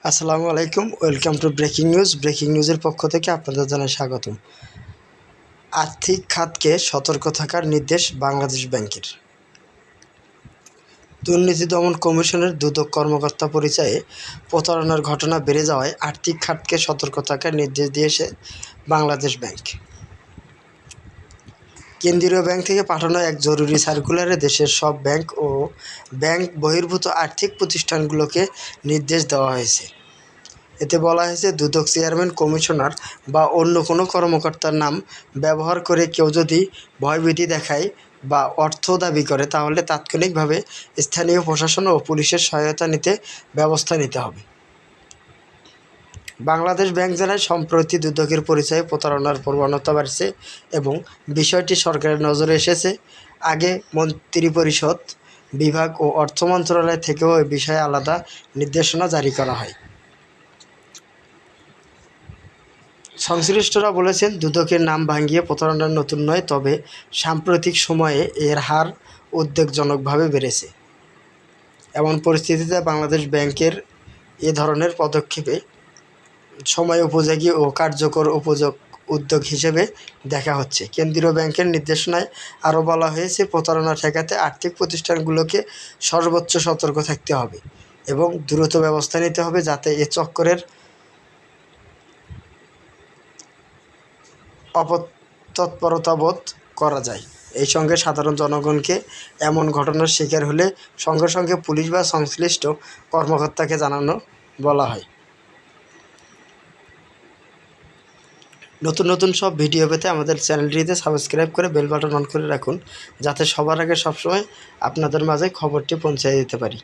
আসসালামু আলাইকুম, welcome to breaking news. Breaking নিউজের পক্ষ থেকে আপনাদের জানাই স্বাগতম। আর্থিক খাতকে সতর্ক থাকার নির্দেশ বাংলাদেশ ব্যাংকের। দুর্নীতি দমন কমিশনের দুদক কর্মকর্তা পরিচয়ে প্রতারণার ঘটনা বেড়ে যাওয়ায় আর্থিক খাতকে সতর্ক থাকার নির্দেশ দিয়েছে বাংলাদেশ ব্যাংক। কেন্দ্রীয় ব্যাংক থেকে পাঠানো এক জরুরি সার্কুলারে দেশের সব ব্যাংক ও ব্যাংক বহির্ভূত আর্থিক প্রতিষ্ঠানগুলোকে নির্দেশ দেওয়া হয়েছে। এতে বলা হয়েছে, দুদক চেয়ারম্যান, কমিশনার বা অন্য কোনো কর্মকর্তার নাম ব্যবহার করে কেউ যদি ভয়ভীতি দেখায় বা অর্থ দাবি করে, তাহলে তাৎক্ষণিকভাবে স্থানীয় প্রশাসন ও পুলিশের সহায়তা নিতে ব্যবস্থা নিতে হবে। বাংলাদেশ ব্যাংক জানায়, সম্প্রতি দুদকের পরিচয়ে প্রতারণার প্রবণতা বাড়ছে এবং বিষয়টি সরকারের নজরে এসেছে। আগে মন্ত্রিপরিষদ বিভাগ ও অর্থ মন্ত্রণালয় থেকেও এ বিষয়ে আলাদা নির্দেশনা জারি করা হয়। সংশ্লিষ্টরা বলেছেন, দুদকের নাম ভাঙিয়ে প্রতারণা নতুন নয়, তবে সাম্প্রতিক সময়ে এর হার উদ্বেগজনকভাবে বেড়েছে। এমন পরিস্থিতিতে বাংলাদেশ ব্যাংকের এ ধরনের পদক্ষেপে সময় উপযোগী ও কার্যকর উদ্যোগ হিসেবে দেখা হচ্ছে। কেন্দ্রীয় ব্যাংকের নির্দেশনায় আরও বলা হয়েছে, প্রতারণা ঠেকাতে আর্থিক প্রতিষ্ঠানগুলোকে সর্বোচ্চ সতর্ক থাকতে হবে এবং দ্রুত ব্যবস্থা নিতে হবে, যাতে এ চক্রের অপতৎপরতাবোধ করা যায়। এই সঙ্গে সাধারণ জনগণকে এমন ঘটনার শিকার হলে সঙ্গে সঙ্গে পুলিশ বা সংশ্লিষ্ট কর্মকর্তাকে জানানো বলা হয়। নতুন নতুন সব ভিডিও পেতে আমাদের চ্যানেলটিতে সাবস্ক্রাইব করে বেল বাটন অন করে রাখুন, যাতে সবার আগে সবসময় আপনাদের মাঝে খবরটি পৌঁছে দিতে পারি।